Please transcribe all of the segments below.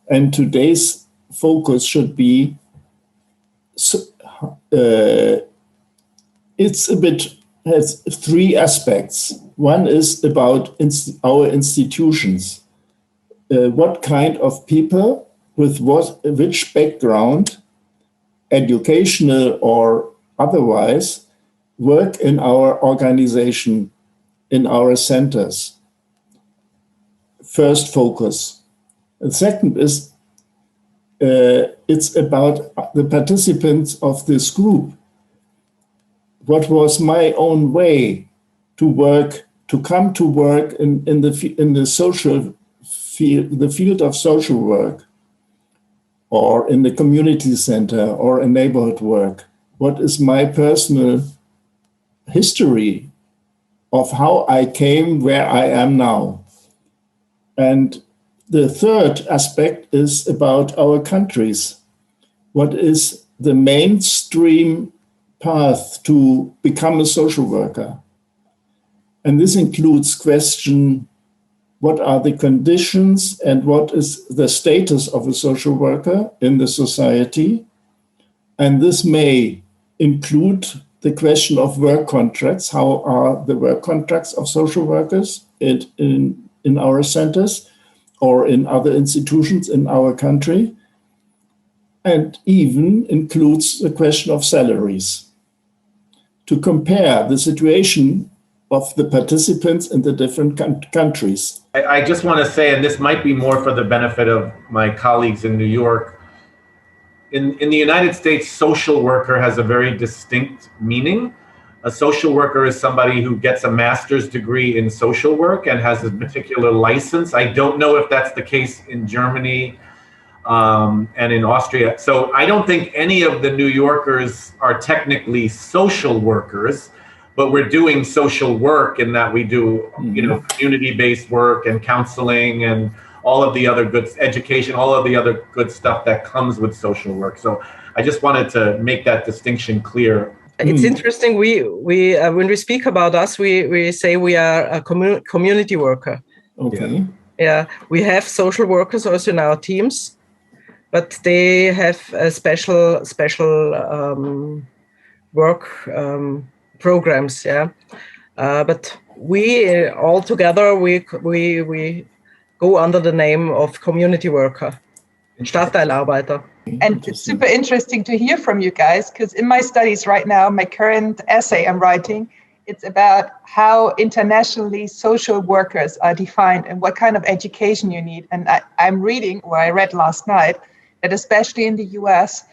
And today's focus should be, has three aspects. One is about our institutions. What kind of people with which background, educational or otherwise, work in our organization, in our centers. First focus. The second is it's about the participants of this group. What was my own way to work, to come to work in the social field, the field of social work, or in the community center, or in neighborhood work? What is my personal history of how I came where I am now? And the third aspect is about our countries. What is the mainstream path to become a social worker? And this includes question, what are the conditions and what is the status of a social worker in the society? And this may include the question of work contracts. How are the work contracts of social workers in our centers or in other institutions in our country? And even includes the question of salaries, to compare the situation of the participants in the different countries. I just want to say, and this might be more for the benefit of my colleagues in New York, in the United States, social worker has a very distinct meaning. A social worker is somebody who gets a master's degree in social work and has a particular license. I don't know if that's the case in Germany and in Austria. So I don't think any of the New Yorkers are technically social workers, but we're doing social work in that we do, community-based work and counseling and all of the other good education, all of the other good stuff that comes with social work. So I just wanted to make that distinction clear. It's interesting. We when we speak about us, we say we are a community worker. Okay. Yeah, we have social workers also in our teams, but they have a special work programs. Yeah, but we all together we go under the name of community worker, Stadtteilarbeiter. And it's super interesting to hear from you guys, because in my studies right now, my current essay I'm writing, it's about how internationally social workers are defined and what kind of education you need. And I'm reading, or I read last night, that especially in the US,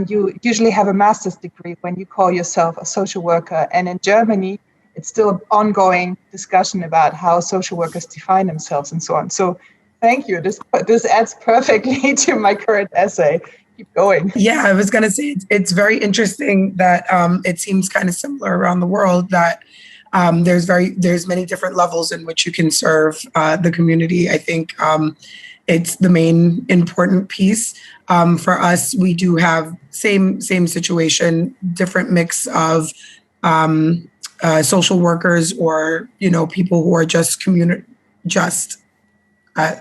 you usually have a master's degree when you call yourself a social worker. And in Germany, it's still an ongoing discussion about how social workers define themselves and so on. So thank you. This adds perfectly to my current essay. Keep going. Yeah, I was going to say it's very interesting that it seems kind of similar around the world, that there's many different levels in which you can serve the community. I think it's the main important piece. For us, we do have same situation, different mix of social workers or people who are just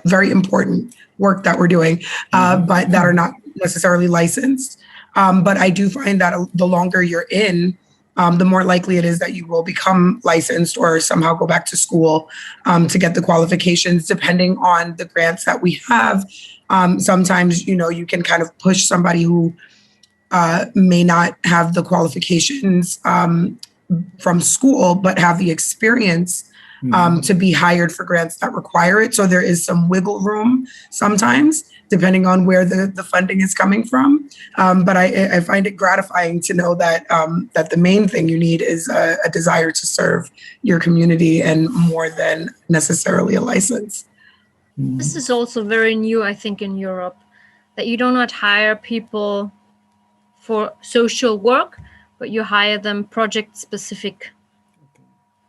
very important work that we're doing, but that are not necessarily licensed. But I do find that the longer you're in, the more likely it is that you will become licensed or somehow go back to school to get the qualifications, depending on the grants that we have. Sometimes, you can kind of push somebody who may not have the qualifications from school, but have the experience to be hired for grants that require it. So there is some wiggle room sometimes, depending on where the funding is coming from. But I find it gratifying to know that that the main thing you need is a desire to serve your community and more than necessarily a license. This is also very new, I think, in Europe, that you do not hire people for social work, but you hire them project specific.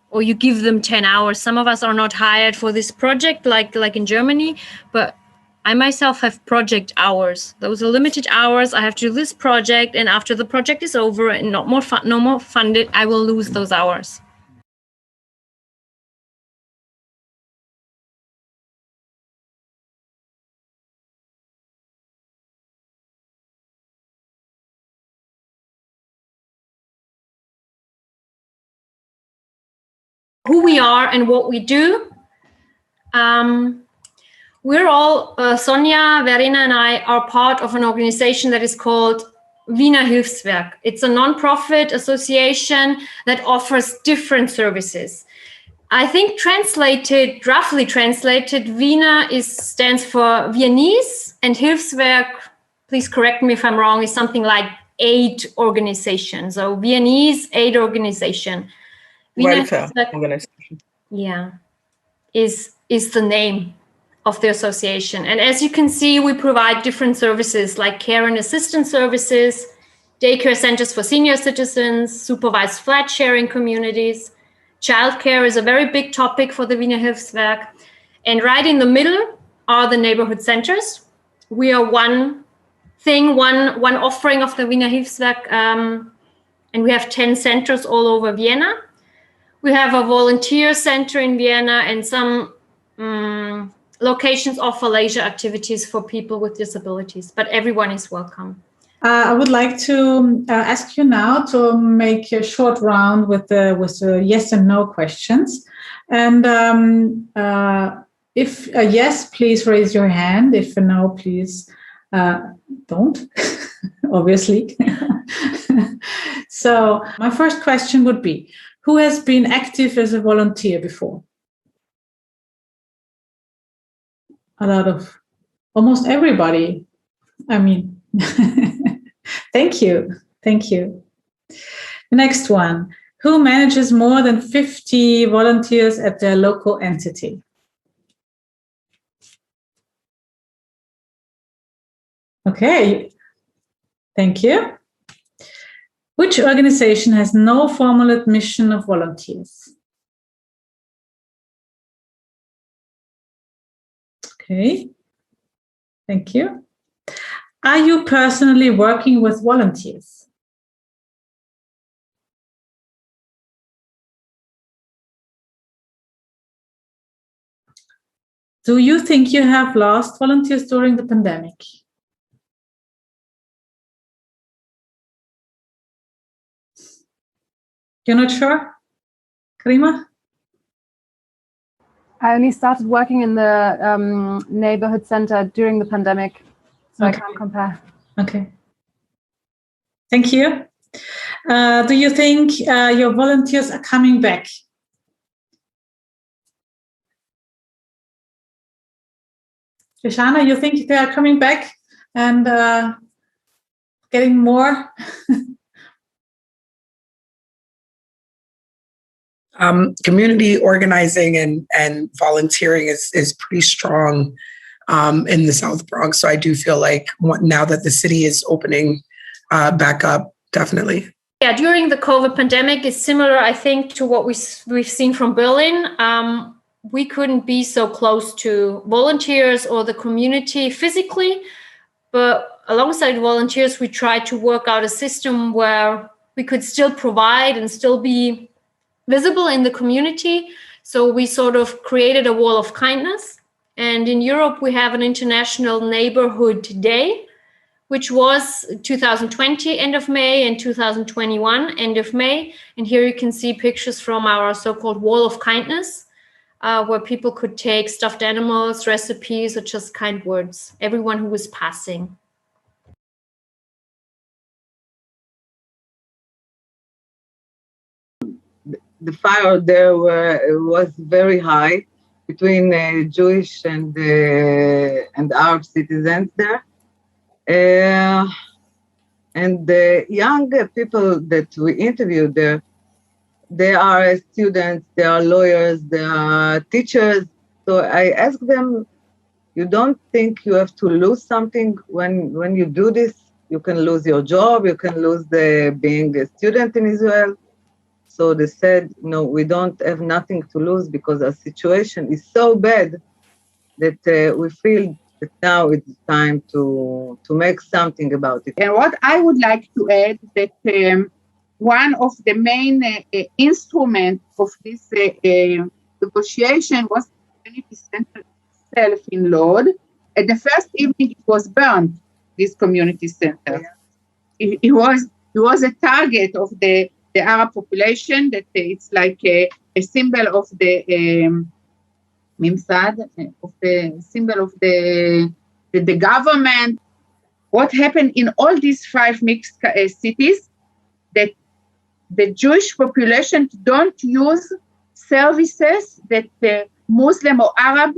Or you give them 10 hours. Some of us are not hired for this project, like in Germany, but I myself have project hours. Those are limited hours. I have to do this project, and after the project is over and no more funded, I will lose those hours. who we are and what we do. We're all, Sonja, Verena, and I are part of an organization that is called Wiener Hilfswerk. It's a non-profit association that offers different services. I think roughly translated, Wiener stands for Viennese, and Hilfswerk, please correct me if I'm wrong, is something like aid organization. So Viennese aid organization. Welfare organization. Yeah, is the name of the association. And as you can see, we provide different services like care and assistance services, daycare centers for senior citizens, supervised flat sharing communities. Childcare is a very big topic for the Wiener Hilfswerk. And right in the middle are the neighborhood centers. We are one offering of the Wiener Hilfswerk, and we have 10 centers all over Vienna. We have a volunteer center in Vienna, and some locations offer leisure activities for people with disabilities, but everyone is welcome. I would like to ask you now to make a short round with the yes and no questions. And if a yes, please raise your hand. If a no, please don't, obviously. So my first question would be, who has been active as a volunteer before? A lot of, almost everybody. I mean, thank you. The next one, who manages more than 50 volunteers at their local entity? Okay, thank you. Which organization has no formal admission of volunteers? Okay, thank you. Are you personally working with volunteers? Do you think you have lost volunteers during the pandemic? You're not sure? Karima? I only started working in the neighborhood center during the pandemic, so okay. I can't compare. Okay. Thank you. Do you think your volunteers are coming back? Shoshana, you think they are coming back and getting more? Community organizing and volunteering is pretty strong in the South Bronx. So I do feel like now that the city is opening back up, definitely. Yeah, during the COVID pandemic is similar, I think, to what we've seen from Berlin. We couldn't be so close to volunteers or the community physically, but alongside volunteers, we tried to work out a system where we could still provide and still be visible in the community. So we sort of created a wall of kindness. And in Europe, we have an International Neighborhood Day, which was 2020 end of May and 2021 end of May. And here you can see pictures from our so-called wall of kindness, where people could take stuffed animals, recipes, or just kind words, everyone who was passing. The fire there was very high between Jewish and Arab citizens there. And the young people that we interviewed there, they are students, they are lawyers, they are teachers. So I asked them, you don't think you have to lose something when you do this? You can lose your job, you can lose being a student in Israel. So they said, no, we don't have nothing to lose because our situation is so bad that we feel that now it's time to make something about it. And what I would like to add that one of the main instruments of this negotiation was the community center itself in Lod. At the first evening, it was burned, this community center. Yeah. It was a target of the Arab population, that it's like a symbol of the Mimsad, of the symbol of the government. What happened in all these 5 mixed cities, that the Jewish population don't use services that the Muslim or Arab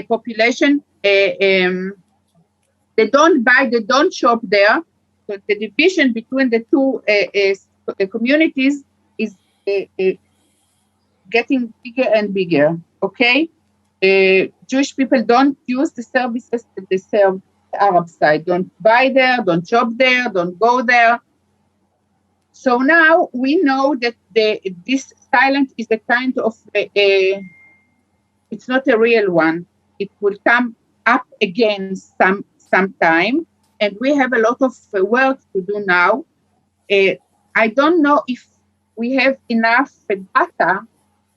population, they don't buy, they don't shop there. So the division between the two communities is getting bigger and bigger, okay? Jewish people don't use the services that they serve the Arab side. Don't buy there, don't shop there, don't go there. So now we know that this silence is a kind of, it's not a real one. It will come up again sometime. And we have a lot of work to do now. I don't know if we have enough data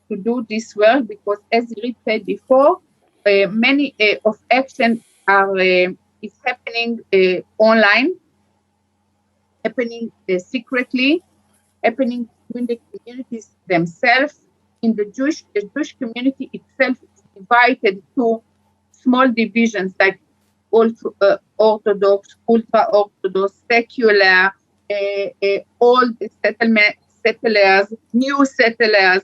to do this work, because as Irit said before, many of action is happening online, happening secretly, happening between the communities themselves. In the Jewish community itself is divided to small divisions like Orthodox, ultra-Orthodox, secular, old settlers, new settlers,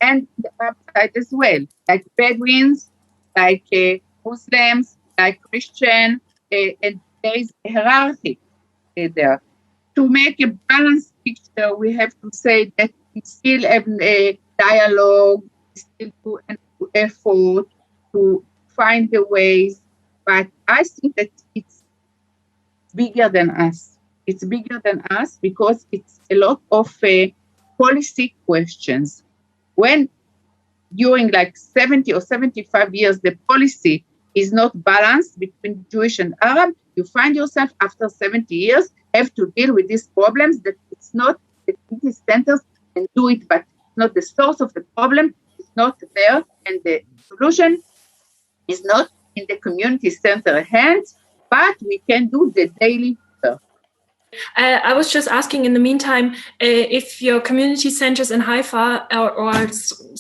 and the Arab side as well, like Bedouins, like Muslims, like Christian, and there is a hierarchy there. To make a balanced picture, we have to say that we still have a dialogue, we still do an effort to find the ways, but I think that it's bigger than us. It's bigger than us because it's a lot of policy questions. When during like 70 or 75 years, the policy is not balanced between Jewish and Arab, you find yourself after 70 years have to deal with these problems that it's not the community centers can do it, but it's not the source of the problem, it's not there, and the solution is not in the community center hands, but we can do the daily work. I was just asking in the meantime if your community centers in Haifa or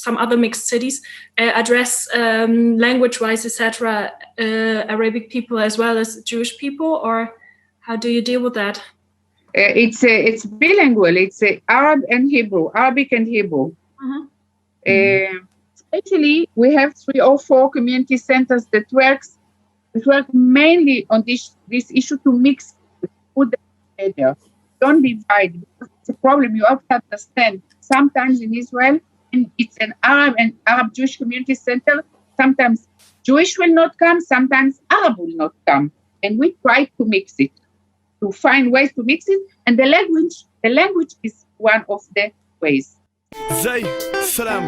some other mixed cities address language-wise, etc., Arabic people as well as Jewish people, or how do you deal with that? It's bilingual. It's Arab and Hebrew, Arabic and Hebrew. Especially, we have 3 or 4 community centers that work mainly on this issue to mix food together. Don't divide, because it's a problem you have to understand. Sometimes in Israel, and it's an Arab and Arab Jewish community center, sometimes Jewish will not come, sometimes Arab will not come. And we try to mix it, to find ways to mix it. And the language is one of the ways. زي سلام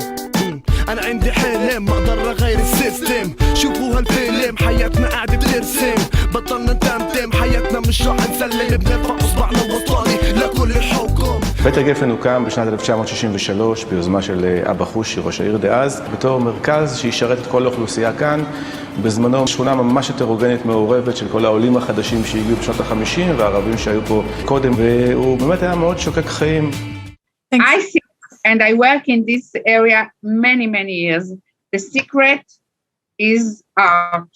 انا عندي حلم ما اقدر اغير السيستم شوفوا هالفيلم حياتنا قاعده بترسم بطلنا نتمتم حياتنا مش راح نسلم بنرفع اصبعنا الوطني لكل الحكم. בית הגפן הוקם בשנת 1963 ביוזמה של אבא חושי, ראש העיר דאז, בתור מרכז שישרת את כל האוכלוסייה כאן. בזמנו שכונה ממש הטרוגנית מעורבת של כל העולים החדשים שהגיעו בשנות ה-50 והערבים שהיו פה קודם, והוא באמת היה מאוד שוקק חיים. I see. And I work in this area many, many years. The secret is art.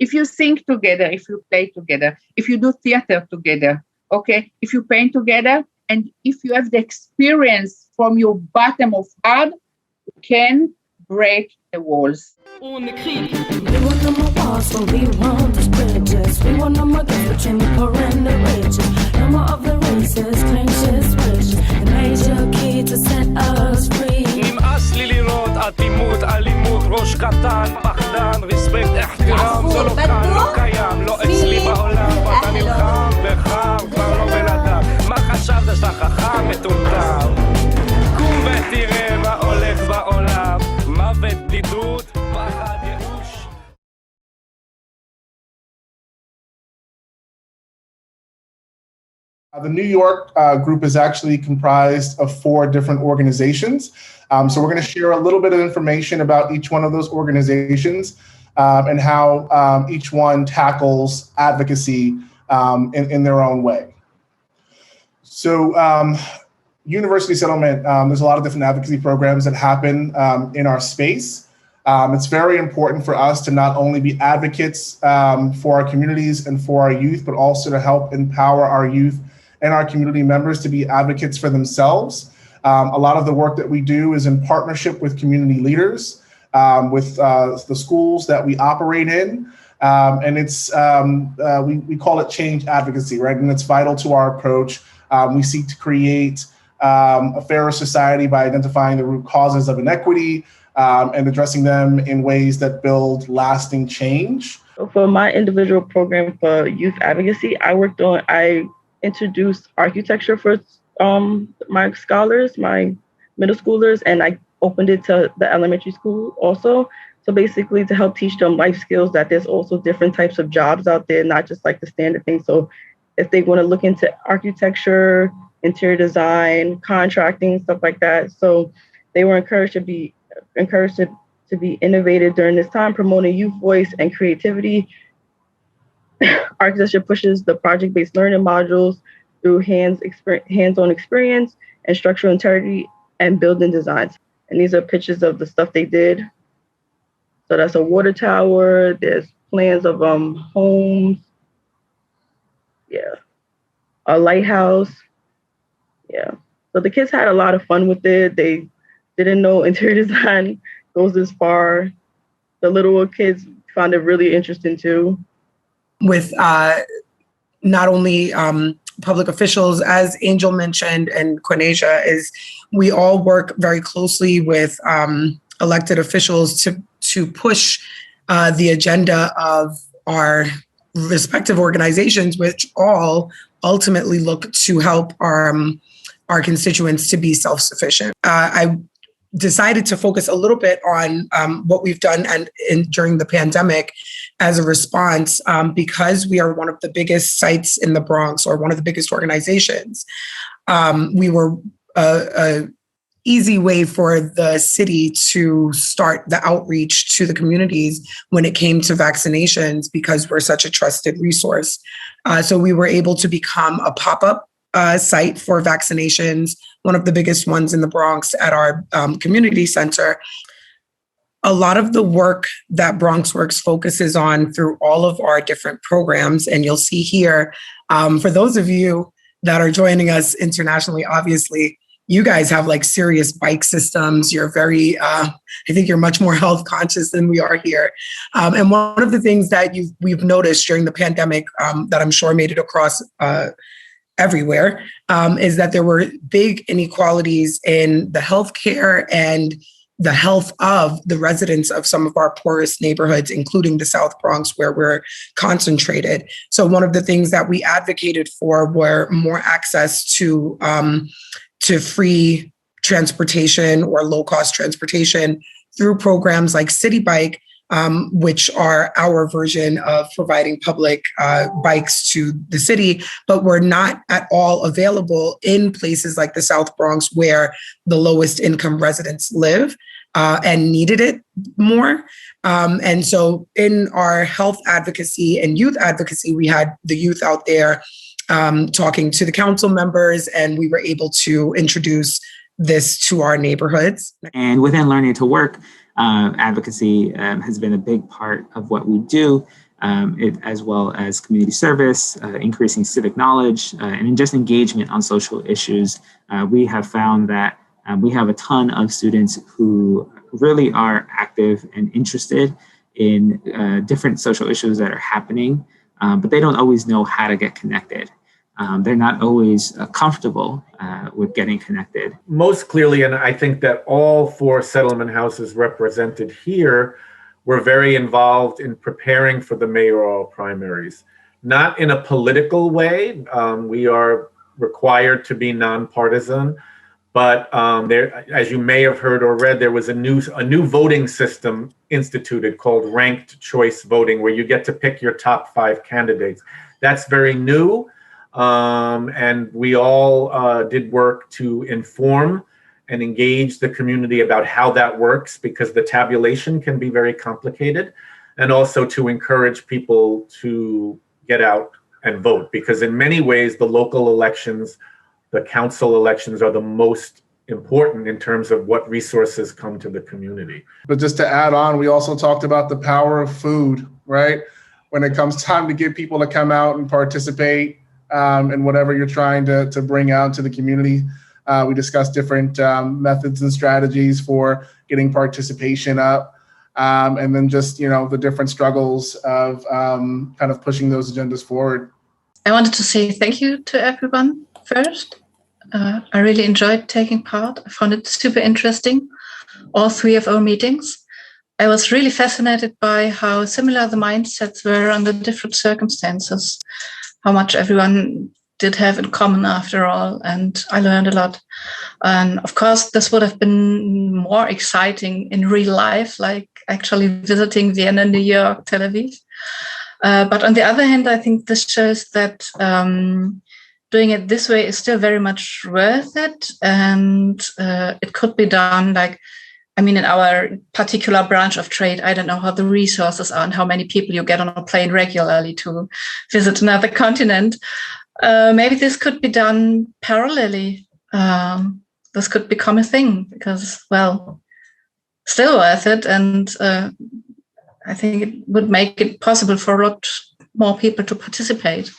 If you sing together, if you play together, if you do theater together, okay, if you paint together, and if you have the experience from your bottom of heart, you can break the walls. We want no more wars, but we want these bridges. We want no more gap between the poor and the rich. No more of the races, claims, wishes. The major key to set us free. נמאס לי לראות אטימות, אלימות, ראש קטן, פחדן, רספקט, אחתירם, זה לא כאן, לא קיים, לא אצלי בעולם, אתה נלחם וחם, כבר לא בן אדם. מה חשבת שאתה חכם מטומטם? קום ותראה מה הולך בעולם, מוות, בדידות, פחד, ייאוש. The New York group is actually comprised of 4 different organizations. So we're going to share a little bit of information about each one of those organizations and how each one tackles advocacy in their own way. So university settlement, there's a lot of different advocacy programs that happen in our space. It's very important for us to not only be advocates for our communities and for our youth, but also to help empower our youth and our community members to be advocates for themselves. A lot of the work that we do is in partnership with community leaders, with the schools that we operate in. And it's, we call it change advocacy, right? And it's vital to our approach. We seek to create a fairer society by identifying the root causes of inequity and addressing them in ways that build lasting change. For my individual program for youth advocacy, I introduced architecture for my scholars, my middle schoolers, and I opened it to the elementary school also. So basically to help teach them life skills, that there's also different types of jobs out there, not just like the standard thing. So if they want to look into architecture, interior design, contracting, stuff like that. So they were encouraged to be innovative during this time, promoting youth voice and creativity. Architecture pushes the project-based learning modules through hands-on experience and structural integrity and building designs. And these are pictures of the stuff they did. So that's a water tower. There's plans of homes. Yeah, a lighthouse. Yeah. So the kids had a lot of fun with it. They didn't know interior design goes this far. The little kids found it really interesting too. With not only public officials, as Angel mentioned, and Quinasia, is we all work very closely with elected officials to push the agenda of our respective organizations, which all ultimately look to help our constituents to be self-sufficient. I decided to focus a little bit on what we've done during the pandemic as a response, because we are one of the biggest sites in the Bronx, or one of the biggest organizations. We were a easy way for the city to start the outreach to the communities when it came to vaccinations, because we're such a trusted resource. So we were able to become a pop-up site for vaccinations, one of the biggest ones in the Bronx at our community center. A lot of the work that BronxWorks focuses on through all of our different programs, and you'll see here, for those of you that are joining us internationally, obviously, you guys have like serious bike systems. You're very, I think you're much more health conscious than we are here. And one of the things that we've noticed during the pandemic that I'm sure made it across everywhere is that there were big inequalities in the healthcare and the health of the residents of some of our poorest neighborhoods, including the South Bronx, where we're concentrated. So one of the things that we advocated for were more access to free transportation or low-cost transportation through programs like City Bike, which are our version of providing public bikes to the city, but were not at all available in places like the South Bronx, where the lowest income residents live and needed it more. And so in our health advocacy and youth advocacy, we had the youth out there talking to the council members, and we were able to introduce this to our neighborhoods. And within Learning to Work, advocacy has been a big part of what we do, as well as community service, increasing civic knowledge, and just engagement on social issues. We have found that we have a ton of students who really are active and interested in different social issues that are happening, but they don't always know how to get connected. They're not always comfortable with getting connected. Most clearly, and I think that all 4 settlement houses represented here were very involved in preparing for the mayoral primaries. Not in a political way. We are required to be nonpartisan, but there, as you may have heard or read, there was a new voting system instituted called ranked choice voting, where you get to pick your top 5 candidates. That's very new. And we all did work to inform and engage the community about how that works, because the tabulation can be very complicated, and also to encourage people to get out and vote, because in many ways, the local elections, the council elections are the most important in terms of what resources come to the community. But just to add on, we also talked about the power of food, right? When it comes time to get people to come out and participate in whatever you're trying to bring out to the community. We discussed different methods and strategies for getting participation up. And then just, the different struggles of kind of pushing those agendas forward. I wanted to say thank you to everyone first. I really enjoyed taking part. I found it super interesting, all 3 of our meetings. I was really fascinated by how similar the mindsets were under different circumstances, how much everyone did have in common after all, and I learned a lot. And of course, this would have been more exciting in real life, like actually visiting Vienna, New York, Tel Aviv. But on the other hand, I think this shows that doing it this way is still very much worth it, and it could be done in our particular branch of trade, I don't know how the resources are and how many people you get on a plane regularly to visit another continent. Maybe this could be done parallelly. This could become a thing because, still worth it. And I think it would make it possible for a lot more people to participate.